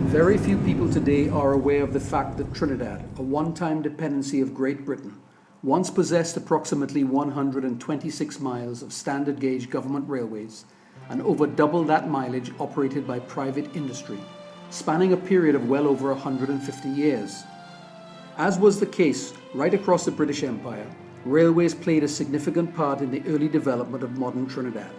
Very few people today are aware of the fact that Trinidad, a one-time dependency of Great Britain, once possessed approximately 126 miles of standard gauge government railways and over double that mileage operated by private industry, spanning a period of well over 150 years. As was the case right across the British Empire, railways played a significant part in the early development of modern Trinidad.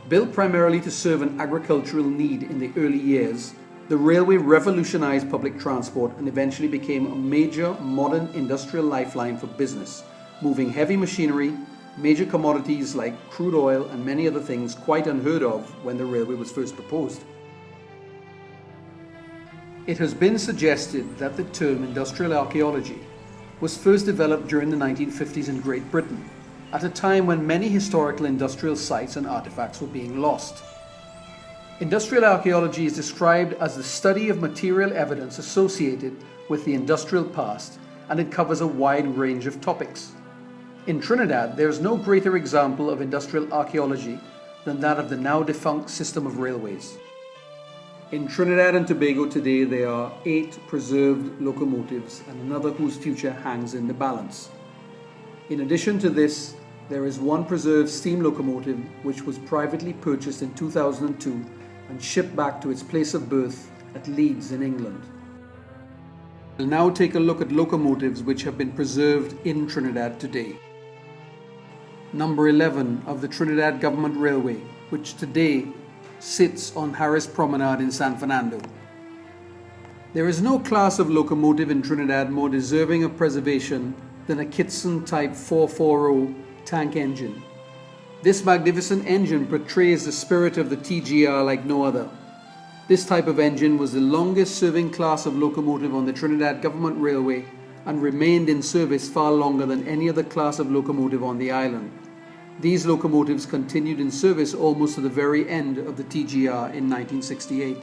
Built primarily to serve an agricultural need in the early years, the railway revolutionized public transport and eventually became a major modern industrial lifeline for business, moving heavy machinery, major commodities like crude oil and many other things quite unheard of when the railway was first proposed. It has been suggested that the term industrial archaeology was first developed during the 1950s in Great Britain, at a time when many historical industrial sites and artifacts were being lost. Industrial archaeology is described as the study of material evidence associated with the industrial past, and it covers a wide range of topics. In Trinidad, there is no greater example of industrial archaeology than that of the now defunct system of railways. In Trinidad and Tobago today, there are 8 preserved locomotives and another whose future hangs in the balance. In addition to this, there is one preserved steam locomotive which was privately purchased in 2002 and shipped back to its place of birth at Leeds in England. We'll now take a look at locomotives which have been preserved in Trinidad today. Number 11 of the Trinidad Government Railway, which today sits on Harris Promenade in San Fernando. There is no class of locomotive in Trinidad more deserving of preservation than a Kitson Type 440 tank engine. This magnificent engine portrays the spirit of the TGR like no other. This type of engine was the longest serving class of locomotive on the Trinidad Government Railway and remained in service far longer than any other class of locomotive on the island. These locomotives continued in service almost to the very end of the TGR in 1968.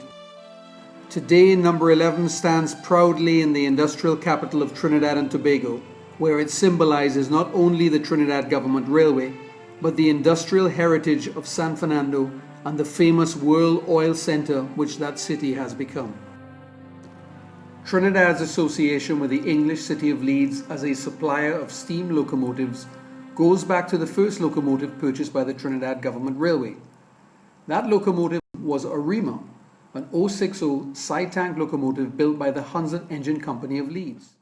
Today, number 11 stands proudly in the industrial capital of Trinidad and Tobago, where it symbolizes not only the Trinidad Government Railway, but the industrial heritage of San Fernando and the famous World Oil Center which that city has become. Trinidad's association with the English city of Leeds as a supplier of steam locomotives goes back to the first locomotive purchased by the Trinidad Government Railway. That locomotive was a Rema, an 060 side tank locomotive built by the Hunzat Engine Company of Leeds.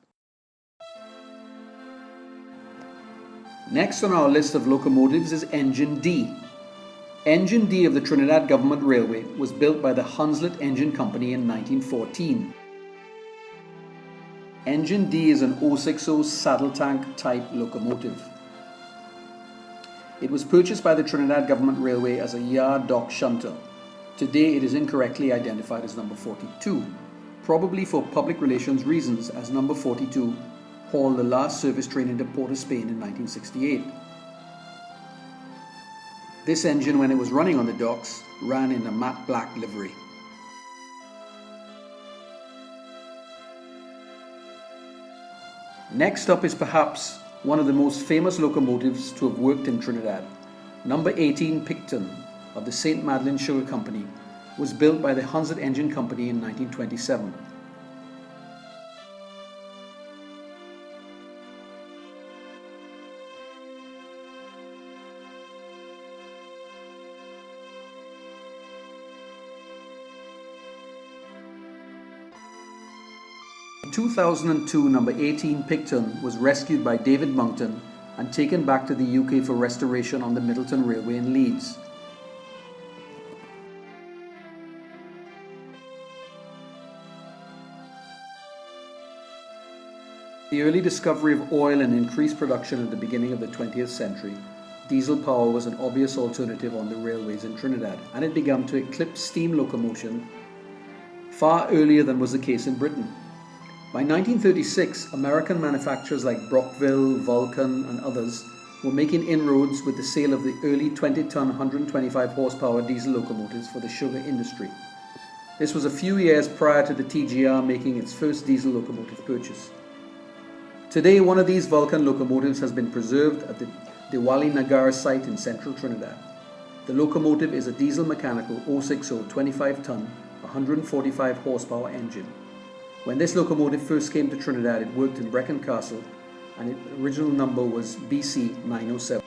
Next on our list of locomotives is Engine D. Engine D of the Trinidad Government Railway was built by the Hunzat Engine Company in 1914. Engine D is an 060 saddle tank type locomotive. It was purchased by the Trinidad Government Railway as a yard dock shunter. Today it is incorrectly identified as number 42, probably for public relations reasons, as number 42 hauled the last service train into Port of Spain in 1968. This engine, when it was running on the docks, ran in a matte black livery. Next up is perhaps one of the most famous locomotives to have worked in Trinidad. Number 18 PICTON of the St. Madeleine Sugar Company was built by the Hunzat Engine Company in 1927. In 2002, number 18 PICTON was rescued by David Monkton and taken back to the UK for restoration on the Middleton Railway in Leeds. The early discovery of oil and increased production at the beginning of the 20th century, diesel power was an obvious alternative on the railways in Trinidad, and it began to eclipse steam locomotion far earlier than was the case in Britain. By 1936, American manufacturers like Brockville, Vulcan and others were making inroads with the sale of the early 20-ton 125 horsepower diesel locomotives for the sugar industry. This was a few years prior to the TGR making its first diesel locomotive purchase. Today, one of these Vulcan locomotives has been preserved at the Diwali Nagar site in central Trinidad. The locomotive is a diesel mechanical 060 25-ton 145 horsepower engine. When this locomotive first came to Trinidad, it worked in Brecon Castle and its original number was BC 907.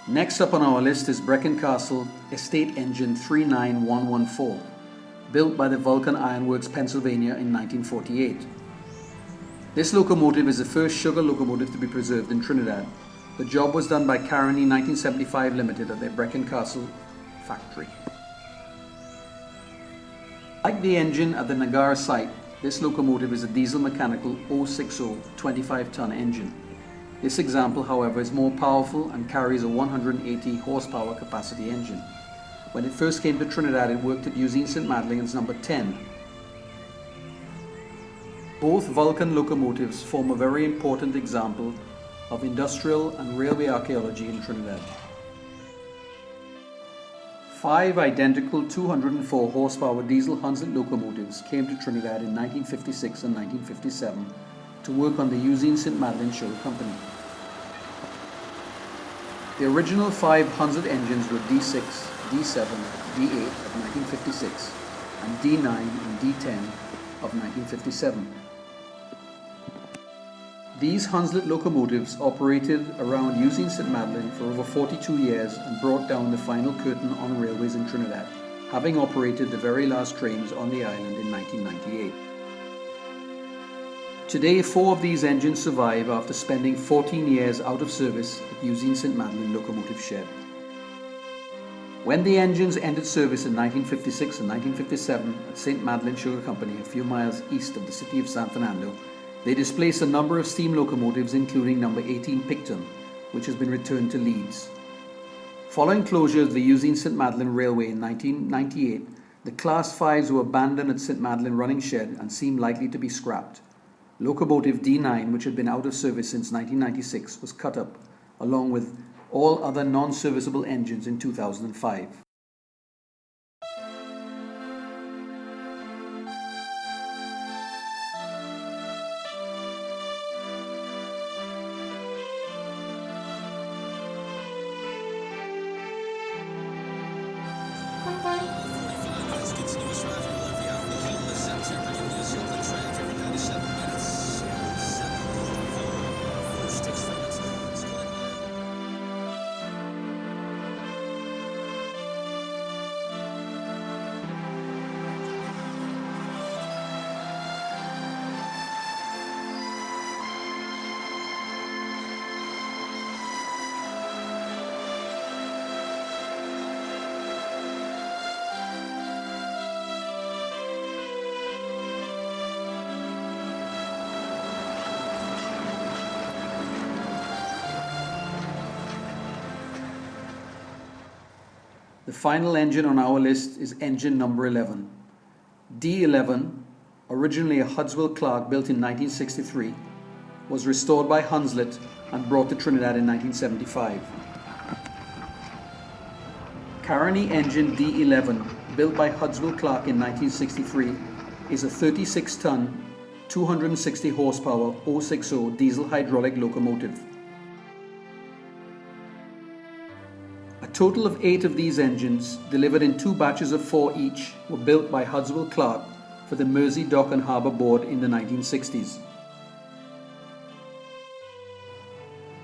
Next up on our list is Brecon Castle Estate Engine 39114, built by the Vulcan Iron Works, Pennsylvania in 1948. This locomotive is the first sugar locomotive to be preserved in Trinidad. The job was done by Caroni 1975 Limited at their Brecon Castle factory. Like the engine at the Nagara site, this locomotive is a diesel mechanical 060 25-ton engine. This example, however, is more powerful and carries a 180 horsepower capacity engine. When it first came to Trinidad, it worked at Usine St. Madeline's number 10. Both Vulcan locomotives form a very important example of industrial and railway archaeology in Trinidad. 5 identical 204 horsepower diesel Hunslet locomotives came to Trinidad in 1956 and 1957 to work on the Usine St. Madeline Sugar Company. The original 5 Hunslet engines were D6, D7, D8 of 1956 and D9 and D10 of 1957. These Hunslet locomotives operated around Usine St. Madeline for over 42 years and brought down the final curtain on railways in Trinidad, having operated the very last trains on the island in 1998. Today, 4 of these engines survive after spending 14 years out of service at Usine St. Madeline Locomotive Shed. When the engines entered service in 1956 and 1957 at St. Madeline Sugar Company, a few miles east of the city of San Fernando, they displaced a number of steam locomotives, including No18 PICTON, which has been returned to Leeds. Following closure of the Usine St. Madeline Railway in 1998, the Class 5s were abandoned at St. Madeline Running Shed and seemed likely to be scrapped. Locomotive D9, which had been out of service since 1996, was cut up, along with all other non-serviceable engines in 2005. The final engine on our list is engine number 11. D11, originally a Hudswell Clark built in 1963, was restored by Hunslet and brought to Trinidad in 1975. Caroni engine D11, built by Hudswell Clark in 1963, is a 36-ton, 260 horsepower 060 diesel hydraulic locomotive. A total of 8 of these engines, delivered in 2 batches of 4 each, were built by Hudswell Clark for the Mersey Dock and Harbour Board in the 1960s.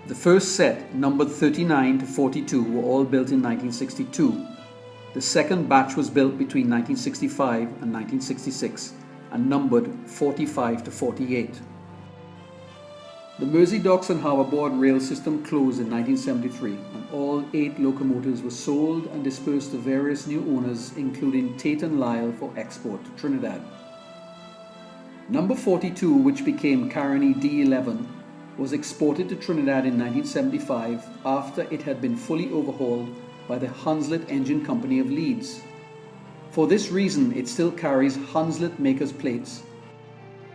The first set, numbered 39 to 42, were all built in 1962. The second batch was built between 1965 and 1966 and numbered 45 to 48. The Mersey Docks and Harbour Board rail system closed in 1973 and all 8 locomotives were sold and dispersed to various new owners, including Tate and Lyle, for export to Trinidad. Number 42, which became Caroni D11, was exported to Trinidad in 1975 after it had been fully overhauled by the Hunslet Engine Company of Leeds. For this reason, it still carries Hunslet makers plates.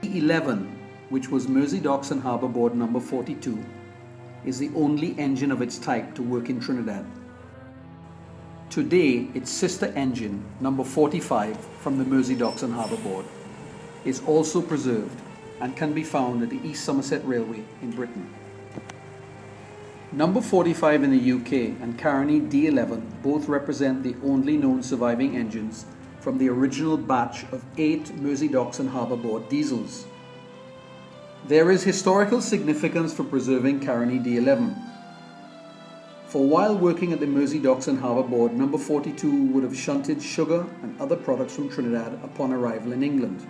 D11, which was Mersey Docks and Harbour Board number 42, is the only engine of its type to work in Trinidad. Today, its sister engine, number 45 from the Mersey Docks and Harbour Board, is also preserved and can be found at the East Somerset Railway in Britain. Number 45 in the UK and Caroni D11 both represent the only known surviving engines from the original batch of 8 Mersey Docks and Harbour Board diesels. There is historical significance for preserving Caroni D11. For while working at the Mersey Docks and Harbour Board, number 42 would have shunted sugar and other products from Trinidad upon arrival in England.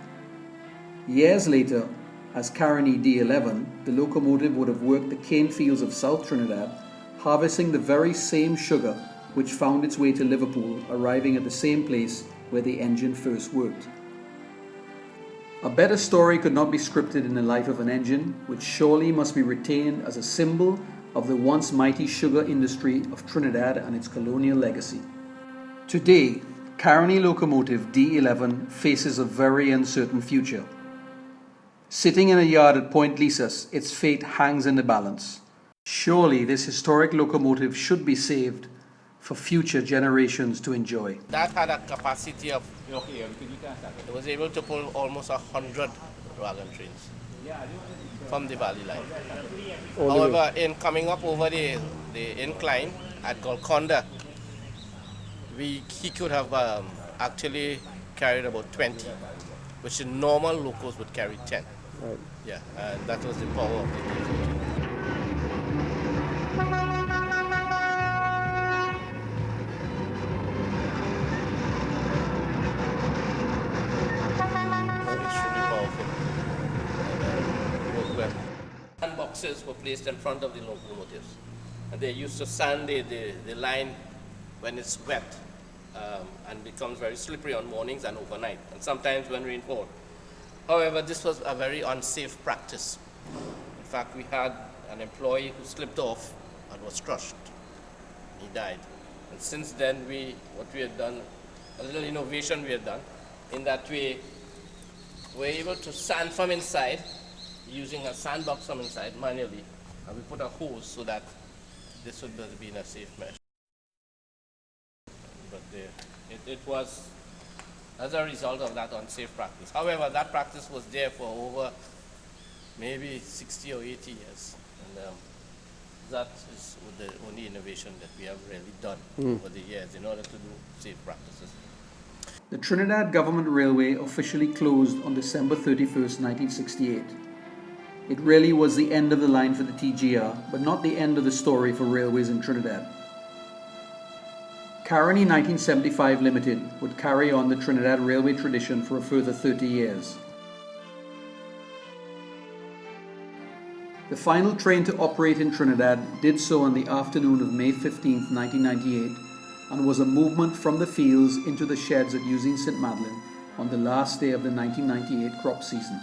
Years later, as Caroni D11, the locomotive would have worked the cane fields of South Trinidad, harvesting the very same sugar which found its way to Liverpool, arriving at the same place where the engine first worked. A better story could not be scripted in the life of an engine, which surely must be retained as a symbol of the once mighty sugar industry of Trinidad and its colonial legacy. Today, Caroni locomotive D11 faces a very uncertain future. Sitting in a yard at Point Lisas, its fate hangs in the balance. Surely this historic locomotive should be saved for future generations to enjoy. That had a capacity of, it was able to pull almost 100 wagon trains from the valley line. However, in coming up over the incline at Golconda, he could have actually carried about 20, which the normal locos would carry 10. Right. Yeah, and that was the power of the diesel. Extremely powerful. Worked well. Sandboxes were placed in front of the locomotives, and they used to sand the line when it's wet and becomes very slippery on mornings and overnight, and sometimes when rainfall. However, this was a very unsafe practice. In fact, we had an employee who slipped off and was crushed. He died. And since then, what we had done, a little innovation we had done, in that we were able to sand from inside, using a sandbox from inside manually, and we put a hose so that this would be in a safe measure. But it was as a result of that unsafe practice. However, that practice was there for over maybe 60 or 80 years. And that is the only innovation that we have really done over the years in order to do safe practices. The Trinidad Government Railway officially closed on December 31st, 1968. It really was the end of the line for the TGR, but not the end of the story for railways in Trinidad. Caroni 1975 Limited would carry on the Trinidad railway tradition for a further 30 years. The final train to operate in Trinidad did so on the afternoon of May 15, 1998, and was a movement from the fields into the sheds at Usine St. Madeleine on the last day of the 1998 crop season.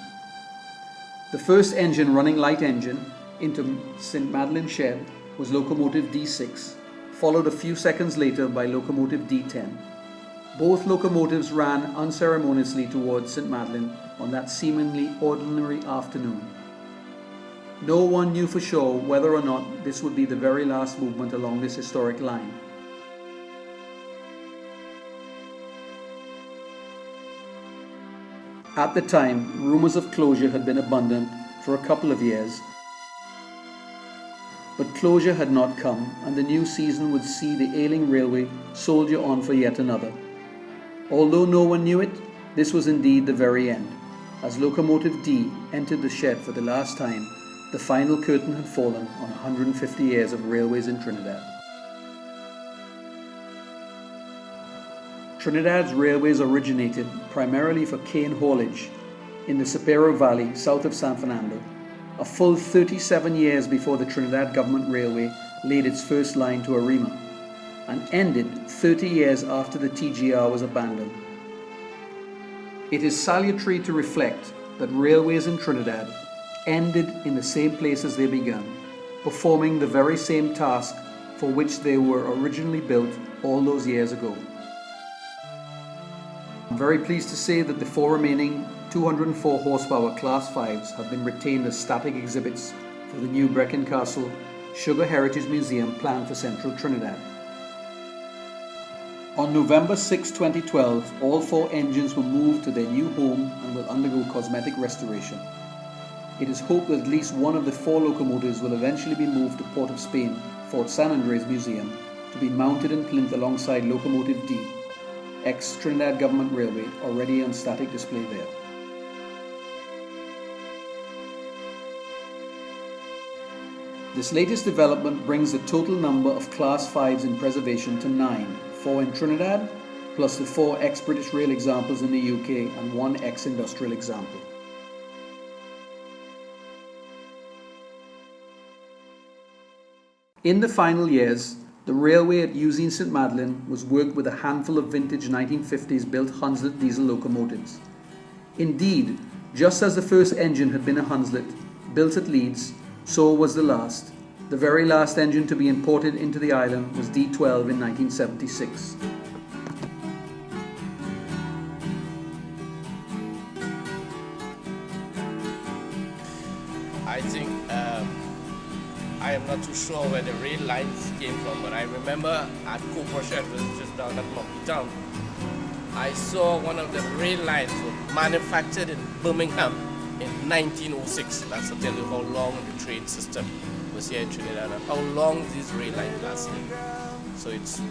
The first engine running light engine into St. Madeleine shed was locomotive D6, followed a few seconds later by locomotive D10. Both locomotives ran unceremoniously towards St. Madeleine on that seemingly ordinary afternoon. No one knew for sure whether or not this would be the very last movement along this historic line. At the time, rumours of closure had been abundant for a couple of years, but closure had not come, and the new season would see the ailing railway soldier on for yet another. Although no one knew it, this was indeed the very end. As Locomotive D entered the shed for the last time, the final curtain had fallen on 150 years of railways in Trinidad. Trinidad's railways originated primarily for cane haulage in the Sapero Valley south of San Fernando, a full 37 years before the Trinidad Government Railway laid its first line to Arima, and ended 30 years after the TGR was abandoned. It is salutary to reflect that railways in Trinidad ended in the same place as they began, performing the very same task for which they were originally built all those years ago. I'm very pleased to say that the 4 remaining 204 horsepower Class 5s have been retained as static exhibits for the new Brecon Castle Sugar Heritage Museum planned for Central Trinidad. On November 6, 2012, all 4 engines were moved to their new home and will undergo cosmetic restoration. It is hoped that at least one of the 4 locomotives will eventually be moved to Port of Spain, Fort San Andres Museum, to be mounted in plinth alongside Locomotive D, ex-Trinidad Government Railway, already on static display there. This latest development brings the total number of Class 5s in preservation to 9, 4 in Trinidad, plus the 4 ex-British Rail examples in the UK and 1 ex-industrial example. In the final years, the railway at Usine St Madeleine was worked with a handful of vintage 1950s built Hunslet diesel locomotives. Indeed, just as the first engine had been a Hunslet, built at Leeds, so was the last. The very last engine to be imported into the island was D12 in 1976. I think I am not too sure where the rail lines came from, but I remember at Coporchet, which is just down at Monkey Town, I saw one of the rail lines was manufactured in Birmingham in 1906. That's to tell you how long the train system was here in Trinidad and how long these rail lines lasted. So it's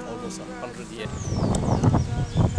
almost 100 years.